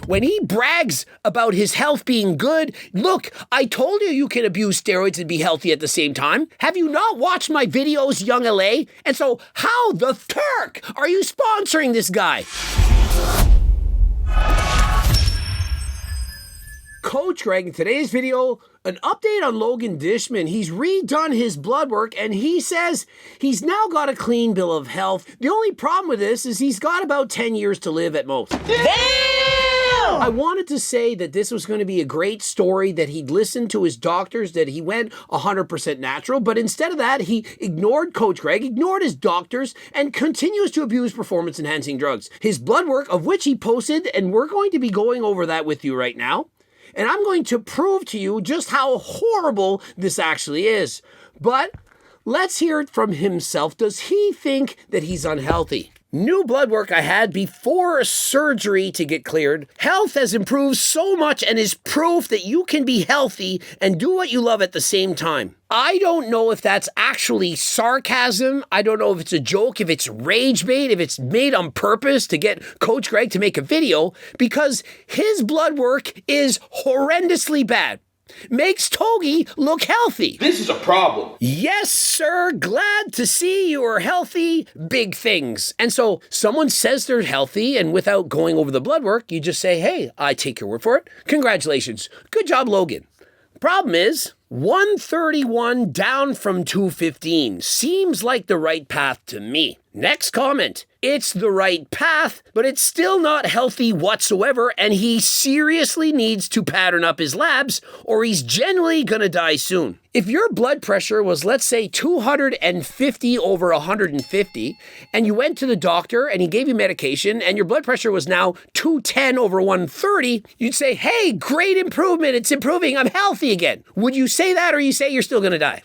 when he brags about his health being good, look, I told you you can abuse steroids and be healthy at the same time. Have you not watched my videos, Young LA? And so how the Turk are you sponsoring this guy? Coach Greg, in today's video, an update on Logan Dishman. He's redone his blood work and he says he's now got a clean bill of health. The only problem with this is he's got about 10 years to live at most. Damn! I wanted to say that this was going to be a great story, that he'd listened to his doctors, that he went 100% natural, but instead of that, he ignored Coach Greg, ignored his doctors, and continues to abuse performance-enhancing drugs. His blood work, of which he posted, and we're going to be going over that with you right now. And I'm going to prove to you just how horrible this actually is. But let's hear it from himself. Does he think that he's unhealthy? New blood work I had before surgery to get cleared. Health has improved so much and is proof that you can be healthy and do what you love at the same time. I don't know if that's actually sarcasm. I don't know if it's a joke, if it's rage bait, if it's made on purpose to get Coach Greg to make a video, because his blood work is horrendously bad. Makes Togi look healthy. This is a problem. Yes, sir. Glad to see you are healthy. Big things. And so someone says they're healthy, and without going over the blood work, you just say, hey, I take your word for it. Congratulations. Good job, Logan. Problem is, 131 down from 215 seems like the right path to me. Next comment. It's the right path, but it's still not healthy whatsoever, and he seriously needs to pattern up his labs or he's generally gonna die soon. If your blood pressure was, let's say, 250 over 150, and you went to the doctor and he gave you medication and your blood pressure was now 210 over 130, you'd say, hey, great improvement, it's improving, I'm healthy again. Would you say that, or you say you're still gonna die?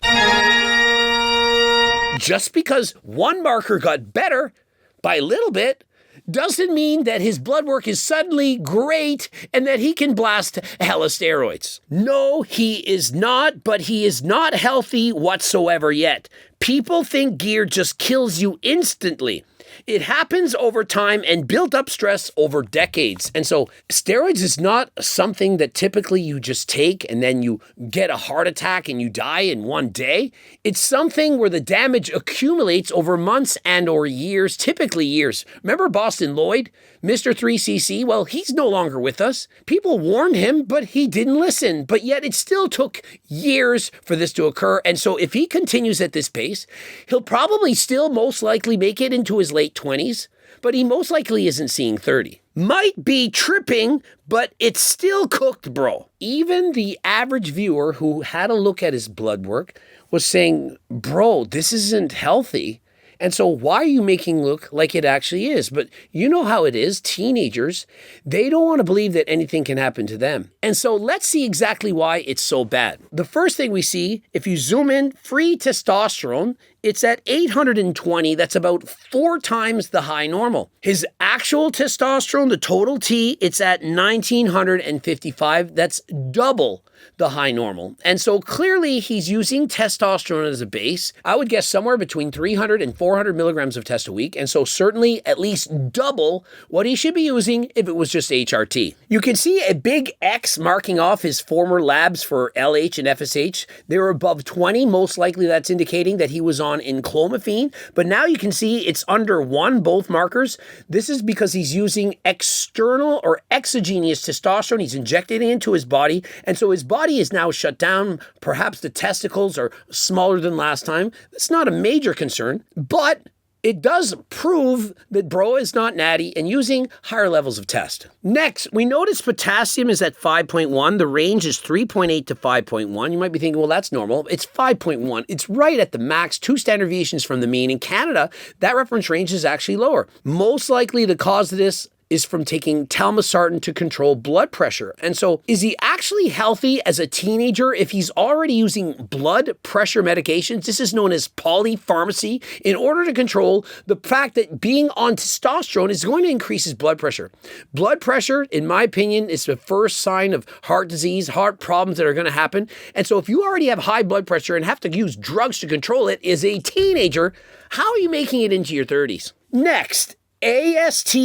Just because one marker got better by a little bit doesn't mean that his blood work is suddenly great and that he can blast hella steroids. No, he is not, but he is not healthy whatsoever yet. People think gear just kills you instantly. It happens over time and built up stress over decades. And so steroids is not something that typically you just take and then you get a heart attack and you die in one day. It's something where the damage accumulates over months and or years, typically years. Remember Boston Lloyd, Mr. 3cc? Well, he's no longer with us. People warned him, but he didn't listen. But yet it still took years for this to occur. And so if he continues at this pace, he'll probably still most likely make it into his late 20s, but he most likely isn't seeing 30. Might be tripping, but it's still cooked, bro. Even the average viewer who had a look at his blood work was saying, bro, this isn't healthy. And so why are you making it look like it actually is? But you know how it is. Teenagers, they don't want to believe that anything can happen to them. And so let's see exactly why it's so bad. The first thing we see, if you zoom in, free testosterone, it's at 820. That's about 4 times the high normal. His actual testosterone, the total T, it's at 1955. That's double the high normal. And so clearly he's using testosterone as a base. I would guess somewhere between 300 and 400 milligrams of test a week. And so certainly at least double what he should be using if it was just HRT. You can see a big X marking off his former labs for LH and FSH. They were above 20. Most likely that's indicating that he was on enclomiphene. But now you can see it's under 1, both markers. This is because he's using external or exogenous testosterone. He's injecting it into his body. And so his body is now shut down. Perhaps the testicles are smaller than last time. It's not a major concern, but it does prove that bro is not natty and using higher levels of test. Next, we notice potassium is at 5.1. The range is 3.8 to 5.1. You might be thinking, well, that's normal. It's 5.1. It's right at the max, 2 standard deviations from the mean. In Canada, that reference range is actually lower. Most likely the cause of this is from taking telmisartan to control blood pressure. And so is he actually healthy as a teenager if he's already using blood pressure medications? This is known as polypharmacy in order to control the fact that being on testosterone is going to increase his blood pressure. Blood pressure, in my opinion, is the first sign of heart disease, heart problems that are going to happen. And so if you already have high blood pressure and have to use drugs to control it as a teenager, how are you making it into your 30s? Next, AST,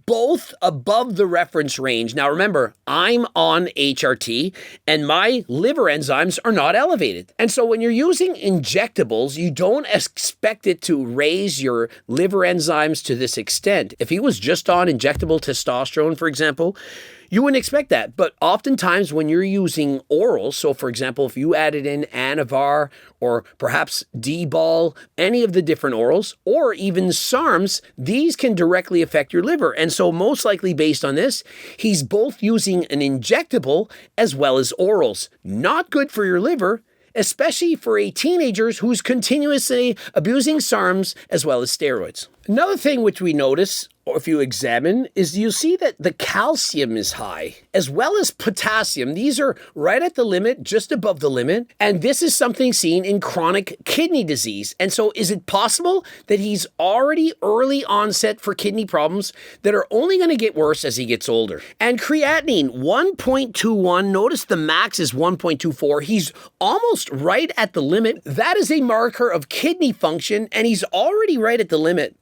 both above the reference range. Now remember, I'm on HRT and my liver enzymes are not elevated. And so when you're using injectables, you don't expect it to raise your liver enzymes to this extent. If he was just on injectable testosterone, for example, you wouldn't expect that. But oftentimes when you're using orals, so for example, if you added in Anavar or perhaps D-Bol, any of the different orals, or even SARMs, these can directly affect your liver. And so most likely based on this, he's both using an injectable as well as orals. Not good for your liver, especially for a teenager who's continuously abusing SARMs as well as steroids. Another thing which we notice, or if you examine, is you'll see that the calcium is high, as well as potassium. These are right at the limit, just above the limit, and this is something seen in chronic kidney disease. And so is it possible that he's already early onset for kidney problems that are only going to get worse as he gets older? And creatinine, 1.21, notice the max is 1.24. He's almost right at the limit. That is a marker of kidney function, and he's already right at the limit.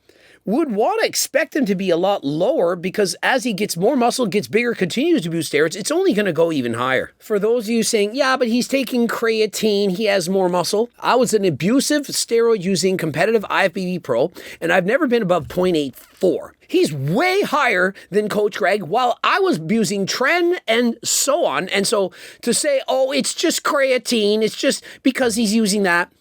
Would want to expect him to be a lot lower because as he gets more muscle, gets bigger, continues to abuse steroids, it's only going to go even higher. For those of you saying, yeah, but he's taking creatine, he has more muscle. I was an abusive steroid using competitive IFBB pro, and I've never been above 0.84. He's way higher than Coach Greg while I was abusing Tren and so on. And so to say, oh, it's just creatine, it's just because he's using that.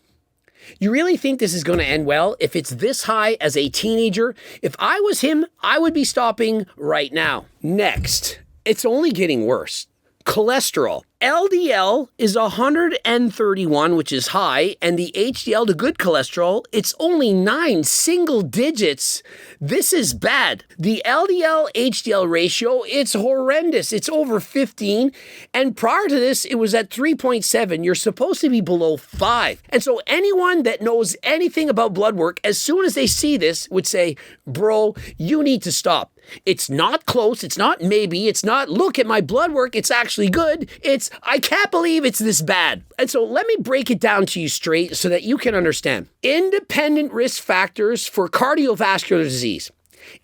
You really think this is going to end well if it's this high as a teenager? If I was him, I would be stopping right now. Next, it's only getting worse. Cholesterol. LDL is 131, which is high, and the HDL, the good cholesterol, it's only 9 single digits. This is bad. The LDL-HDL ratio, it's horrendous. It's over 15, and prior to this, it was at 3.7. You're supposed to be below 5. And so anyone that knows anything about blood work, as soon as they see this, would say, bro, you need to stop. It's not close. It's not maybe. It's not, look at my blood work. It's actually good. It's, I can't believe it's this bad. And so let me break it down to you straight so that you can understand. Independent risk factors for cardiovascular disease.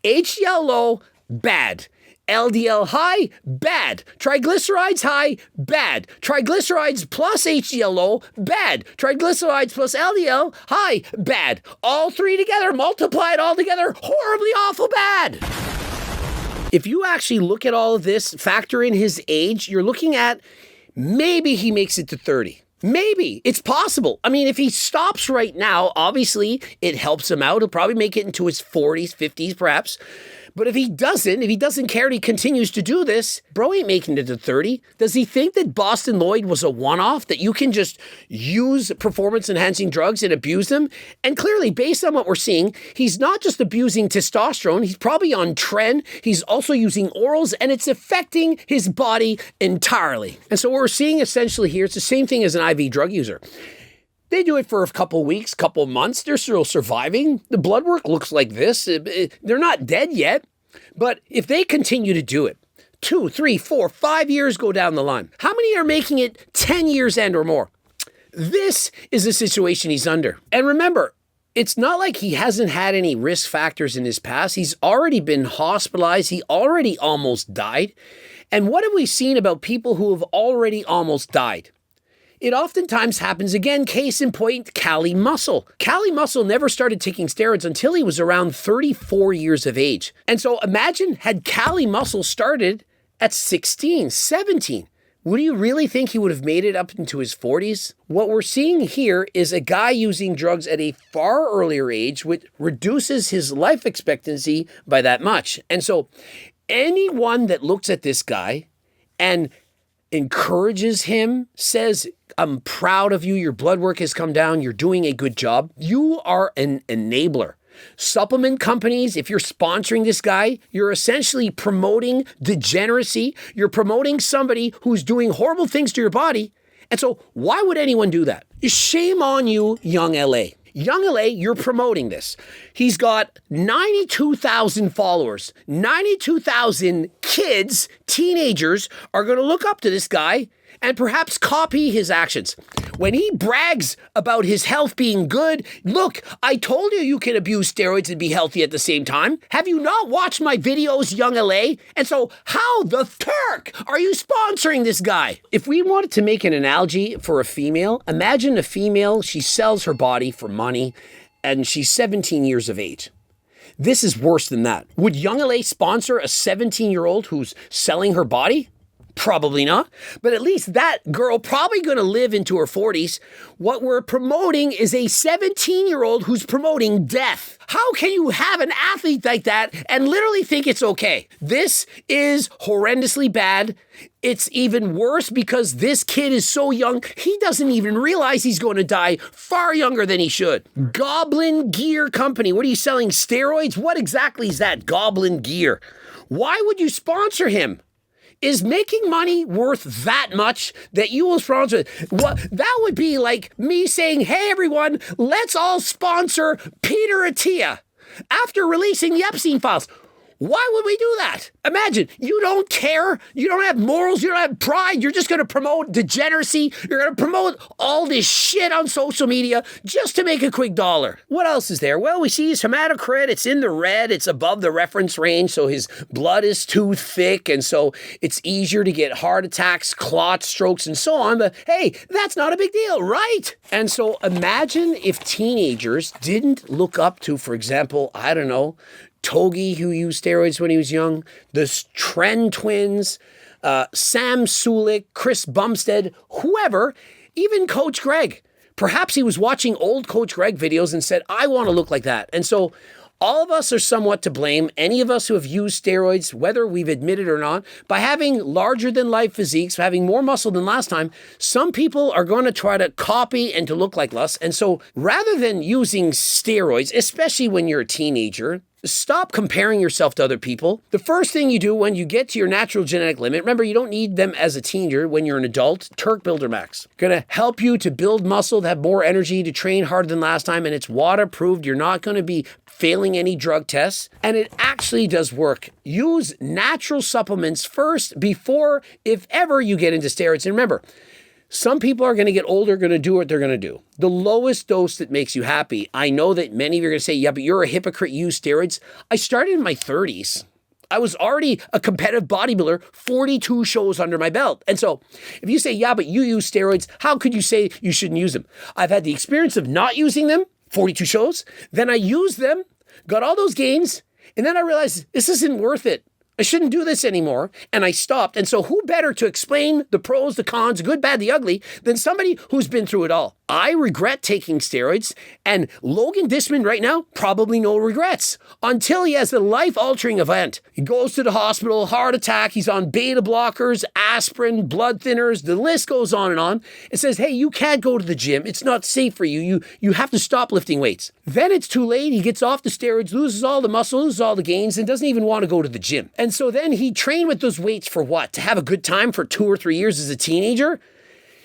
HDL low, bad. LDL high, bad. Triglycerides high, bad. Triglycerides plus HDL low, bad. Triglycerides plus LDL high, bad. All three together, multiply it all together, horribly awful bad. If you actually look at all of this, factor in his age, you're looking at maybe he makes it to 30. Maybe. It's possible. I mean, if he stops right now, obviously it helps him out. He'll probably make it into his 40s, 50s perhaps. But if he doesn't care and he continues to do this, bro ain't making it to 30. Does he think that Boston Lloyd was a one-off, that you can just use performance-enhancing drugs and abuse them? And clearly, based on what we're seeing, he's not just abusing testosterone, he's probably on Tren, he's also using orals, and it's affecting his body entirely. And so what we're seeing essentially here, it's the same thing as an IV drug user. They do it for a couple weeks, couple months. They're still surviving. The blood work looks like this. They're not dead yet. But if they continue to do it, 2, 3, 4, 5 years go down the line. How many are making it 10 years and or more? This is the situation he's under. And remember, it's not like he hasn't had any risk factors in his past. He's already been hospitalized. He already almost died. And what have we seen about people who have already almost died? It oftentimes happens again, case in point, Cali Muscle. Cali Muscle never started taking steroids until he was around 34 years of age. And so imagine had Cali Muscle started at 16, 17. Would you really think he would have made it up into his 40s? What we're seeing here is a guy using drugs at a far earlier age, which reduces his life expectancy by that much. And so anyone that looks at this guy and encourages him, says, I'm proud of you, your blood work has come down, you're doing a good job, you are an enabler. Supplement companies, if you're sponsoring this guy, you're essentially promoting degeneracy. You're promoting somebody who's doing horrible things to your body. And so why would anyone do that? Shame on you, Young LA. Young LA, you're promoting this. He's got 92,000 followers. 92,000 kids, teenagers, are going to look up to this guy and perhaps copy his actions. When he brags about his health being good, look, I told you you can abuse steroids and be healthy at the same time. Have you not watched my videos, Young LA? And so how the Turk are you sponsoring this guy? If we wanted to make an analogy for a female, imagine a female, she sells her body for money and she's 17 years of age. This is worse than that. Would Young LA sponsor a 17-year-old who's selling her body? Probably not, but at least that girl probably going to live into her 40s. What we're promoting is a 17-year-old who's promoting death. How can you have an athlete like that and literally think it's okay? This is horrendously bad. It's even worse because this kid is so young, he doesn't even realize he's going to die far younger than he should. Goblin Gear Company. What are you selling? Steroids? What exactly is that? Goblin Gear. Why would you sponsor him? Is making money worth that much that you will sponsor? What that would be like me saying, hey, everyone, let's all sponsor Peter Attia after releasing the Epstein files. Why would we do that? Imagine, you don't care, you don't have morals, you don't have pride, you're just going to promote degeneracy, you're going to promote all this shit on social media just to make a quick dollar. What else is there? Well, we see his hematocrit, it's in the red, it's above the reference range, so his blood is too thick, and so it's easier to get heart attacks, clot strokes, and so on, but hey, that's not a big deal, right? And so imagine if teenagers didn't look up to, for example, I don't know, Togi, who used steroids when he was young, the Tren twins, Sam Sulik, Chris Bumstead, whoever, even Coach Greg. Perhaps he was watching old Coach Greg videos and said, I want to look like that. And so all of us are somewhat to blame, any of us who have used steroids, whether we've admitted or not, by having larger than life physiques, having more muscle than last time. Some people are going to try to copy and to look like us. And so rather than using steroids, especially when you're a teenager, stop comparing yourself to other people. The first thing you do when you get to your natural genetic limit, remember, you don't need them as a teenager. When you're an adult, Turk Builder Max. Going to help you to build muscle, to have more energy, to train harder than last time, and it's waterproofed. You're not going to be failing any drug tests, and it actually does work. Use natural supplements first before, if ever, you get into steroids. And remember, some people are going to get older, going to do what they're going to do. The lowest dose that makes you happy. I know that many of you are going to say, yeah, but you're a hypocrite, you use steroids. I started in my 30s. I was already a competitive bodybuilder, 42 shows under my belt. And so if you say, yeah, but you use steroids, how could you say you shouldn't use them? I've had the experience of not using them, 42 shows. Then I used them, got all those gains, and then I realized this isn't worth it. I shouldn't do this anymore. And I stopped. And so who better to explain the pros, the cons, the good, bad, the ugly, than somebody who's been through it all? I regret taking steroids, and Logan Dishman right now, probably no regrets until he has a life-altering event. He goes to the hospital, heart attack, he's on beta blockers, aspirin, blood thinners, the list goes on and on. It says, hey, you can't go to the gym. It's not safe for you. You have to stop lifting weights. Then it's too late. He gets off the steroids, loses all the muscle, loses all the gains, and doesn't even want to go to the gym. And so then he trained with those weights for what? To have a good time for 2 or 3 years as a teenager?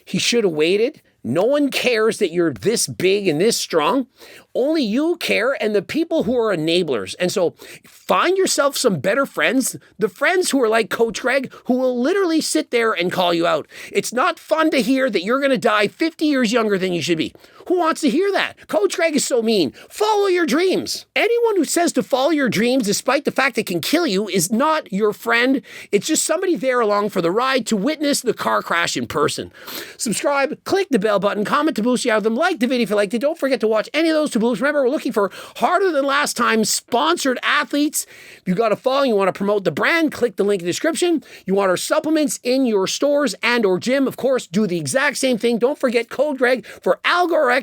He should have waited. No one cares that you're this big and this strong. Only you care and the people who are enablers. And so find yourself some better friends, the friends who are like Coach Greg, who will literally sit there and call you out. It's not fun to hear that you're going to die 50 years younger than you should be. Who wants to hear that? Coach Greg is so mean. Follow your dreams. Anyone who says to follow your dreams, despite the fact it can kill you, is not your friend. It's just somebody there along for the ride to witness the car crash in person. Subscribe, click the bell button, comment to boost you out of them, like the video if you liked it. Don't forget to watch any of those to boost. Remember, we're looking for harder than last time sponsored athletes. If you got a following, you want to promote the brand, click the link in the description. You want our supplements in your stores and or gym, of course, do the exact same thing. Don't forget code Greg for AlgoRx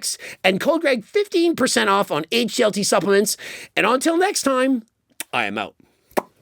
and code Greg 15% off on HTLT supplements. And until next time, I am out.